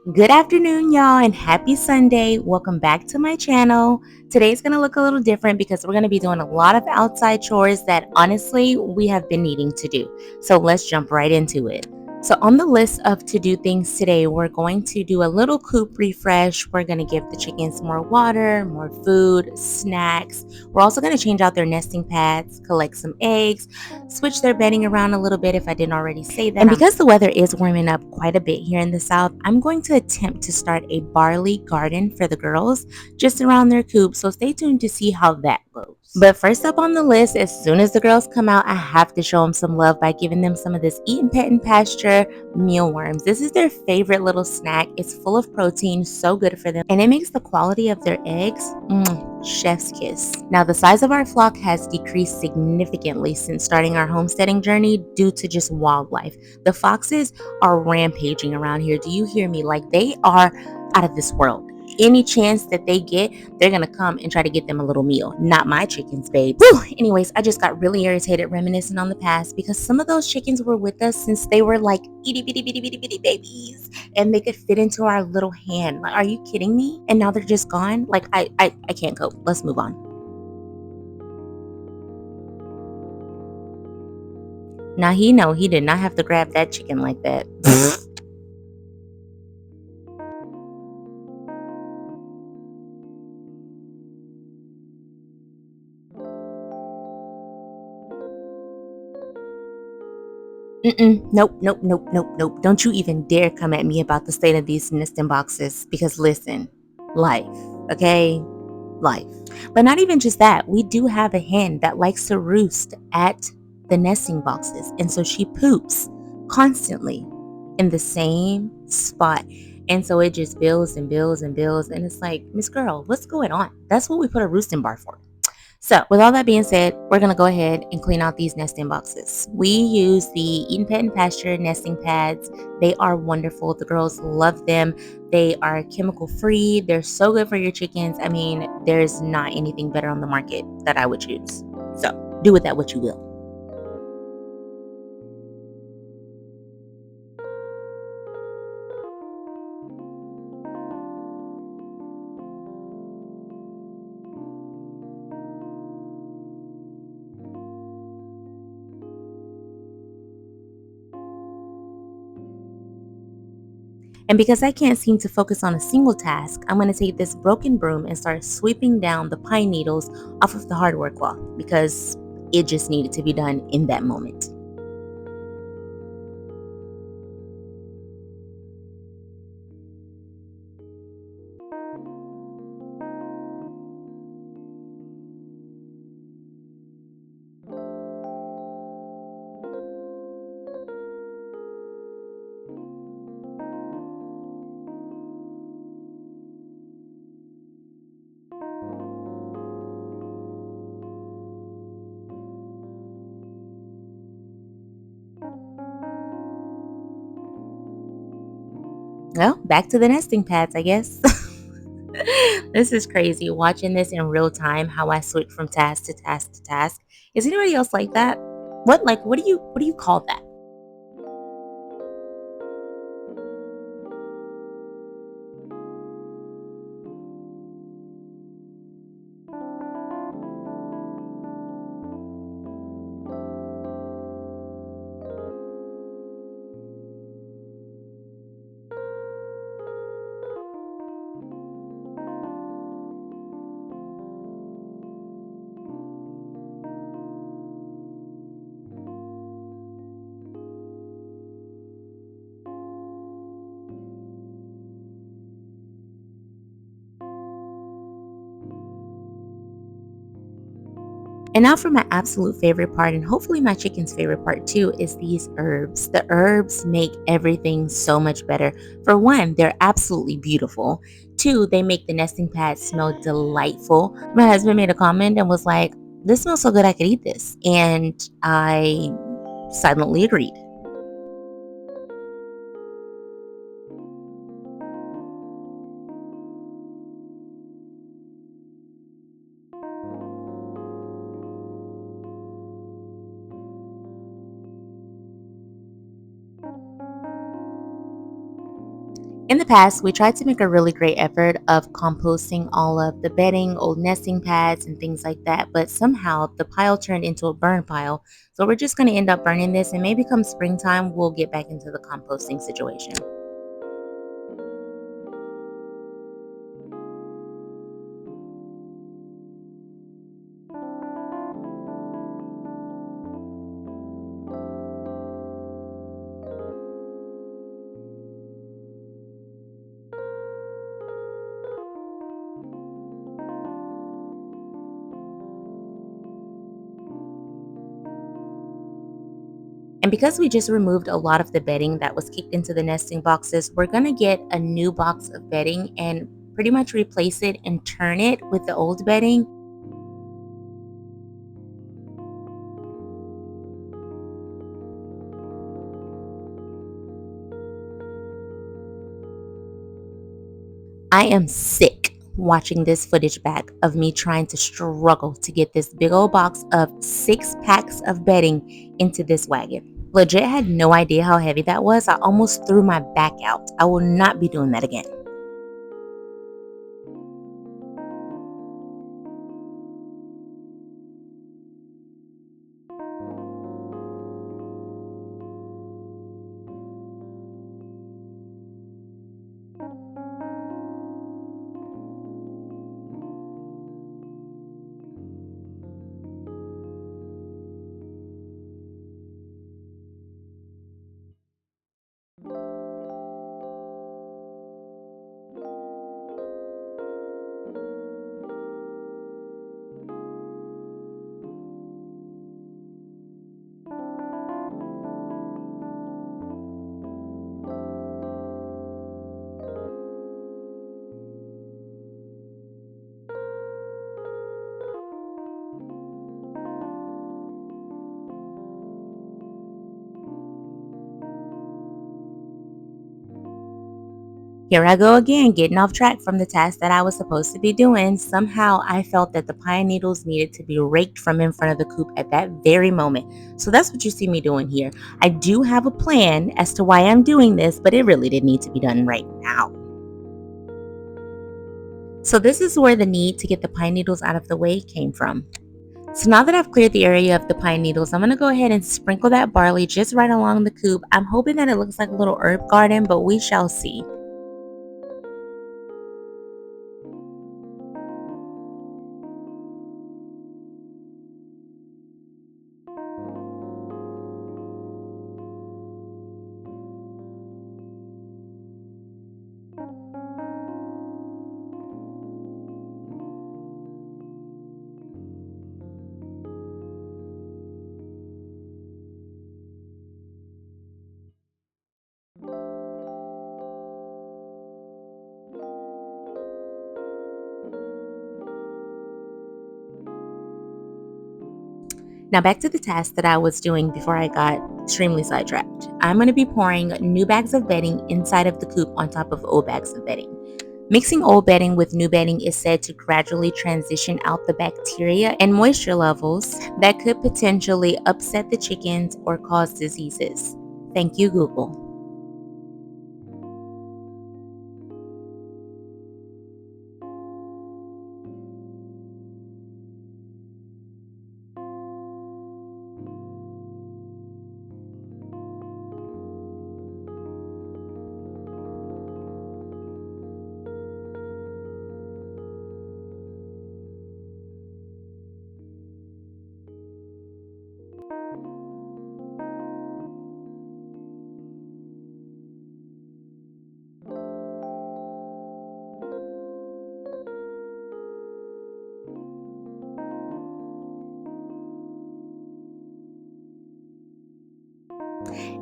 Good afternoon, y'all, and happy Sunday. Welcome back to my channel. Today's going to look a little different because we're going to be doing a lot of outside chores that honestly we have been needing to do. So let's jump right into it. So on the list of to-do things today, we're going to do a little coop refresh. We're going to give the chickens more water, more food, snacks. We're also going to change out their nesting pads, collect some eggs, switch their bedding around a little bit if I didn't already say that. And because the weather is warming up quite a bit here in the south, I'm going to attempt to start a barley garden for the girls just around their coop. So stay tuned to see how that goes. But first up on the list, as soon as the girls come out, I have to show them some love by giving them some of this Eat and Pet and Pasture mealworms. This is their favorite little snack. It's full of protein, so good for them, and it makes the quality of their eggs chef's kiss. Now, the size of our flock has decreased significantly since starting our homesteading journey due to just wildlife. The foxes are rampaging around here. Do you hear me? Like, they are out of this world. Any chance that they get, they're gonna come and try to get them a little meal. Not my chickens, babe. Whew. Anyways, I just got really irritated reminiscing on the past because some of those chickens were with us since they were like itty bitty bitty bitty bitty babies, and they could fit into our little hand. Like, are you kidding me? And now they're just gone. Like, I can't cope. Let's move on. Now he did not have to grab that chicken like that. Nope, nope, nope, nope, nope. Don't you even dare come at me about the state of these nesting boxes because listen, life, okay? Life. But not even just that. We do have a hen that likes to roost at the nesting boxes. And so she poops constantly in the same spot. And so it just builds and builds and builds. And it's like, Miss Girl, what's going on? That's what we put a roosting bar for. So, with all that being said, we're going to go ahead and clean out these nesting boxes. We use the Eat and Pet and Pasture nesting pads. They are wonderful. The girls love them. They are chemical free. They're so good for your chickens. I mean, there's not anything better on the market that I would choose. So, do with that what you will. And because I can't seem to focus on a single task, I'm going to take this broken broom and start sweeping down the pine needles off of the hardware cloth because it just needed to be done in that moment. Well, back to the nesting pads, I guess. This is crazy watching this in real time, how I switch from task to task to task. Is anybody else like that? What do you call that? And now for my absolute favorite part, and hopefully my chicken's favorite part too, is these herbs. The herbs make everything so much better. For one, they're absolutely beautiful. Two, they make the nesting pad smell delightful. My husband made a comment and was like, "This smells so good I could eat this." And I silently agreed. In the past, we tried to make a really great effort of composting all of the bedding, old nesting pads, and things like that, but somehow the pile turned into a burn pile. So we're just going to end up burning this, and maybe come springtime, we'll get back into the composting situation. And because we just removed a lot of the bedding that was kicked into the nesting boxes, we're going to get a new box of bedding and pretty much replace it and turn it with the old bedding. I am sick watching this footage back of me trying to struggle to get this big old box of 6 packs of bedding into this wagon. Legit had no idea how heavy that was. I almost threw my back out. I will not be doing that again. Here I go again, getting off track from the task that I was supposed to be doing. Somehow I felt that the pine needles needed to be raked from in front of the coop at that very moment. So that's what you see me doing here. I do have a plan as to why I'm doing this, but it really didn't need to be done right now. So this is where the need to get the pine needles out of the way came from. So now that I've cleared the area of the pine needles, I'm going to go ahead and sprinkle that barley just right along the coop. I'm hoping that it looks like a little herb garden, but we shall see. Now back to the task that I was doing before I got extremely sidetracked. I'm going to be pouring new bags of bedding inside of the coop on top of old bags of bedding. Mixing old bedding with new bedding is said to gradually transition out the bacteria and moisture levels that could potentially upset the chickens or cause diseases. Thank you, Google.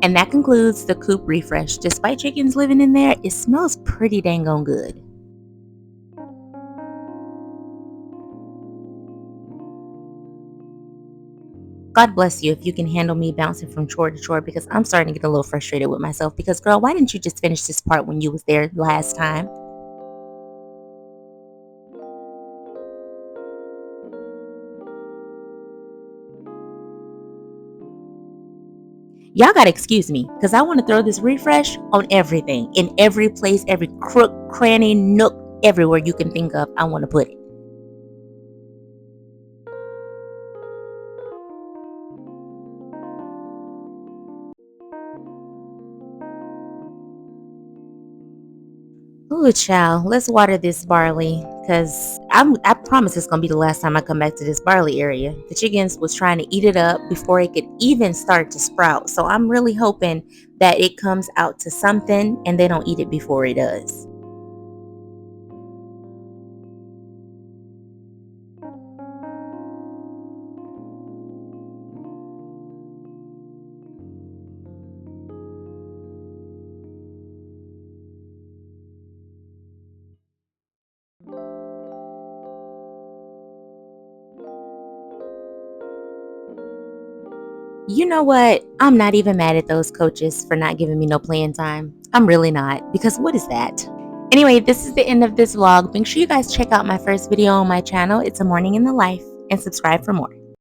And that concludes the coop refresh. Despite chickens living in there, it smells pretty dang on good. God bless you if you can handle me bouncing from chore to chore, because I'm starting to get a little frustrated with myself. Because girl, why didn't you just finish this part when you was there last time? Y'all gotta excuse me because I want to throw this refresh on everything, in every place, every crook, cranny, nook, everywhere you can think of. I want to put it. Ooh, child, let's water this barley because I promise it's gonna be the last time I come back to this barley area. The chickens was trying to eat it up before it could even start to sprout. So I'm really hoping that it comes out to something and they don't eat it before it does. You know what? I'm not even mad at those coaches for not giving me no playing time. I'm really not, because what is that? Anyway, this is the end of this vlog. Make sure you guys check out my first video on my channel. It's a morning in the life, and subscribe for more.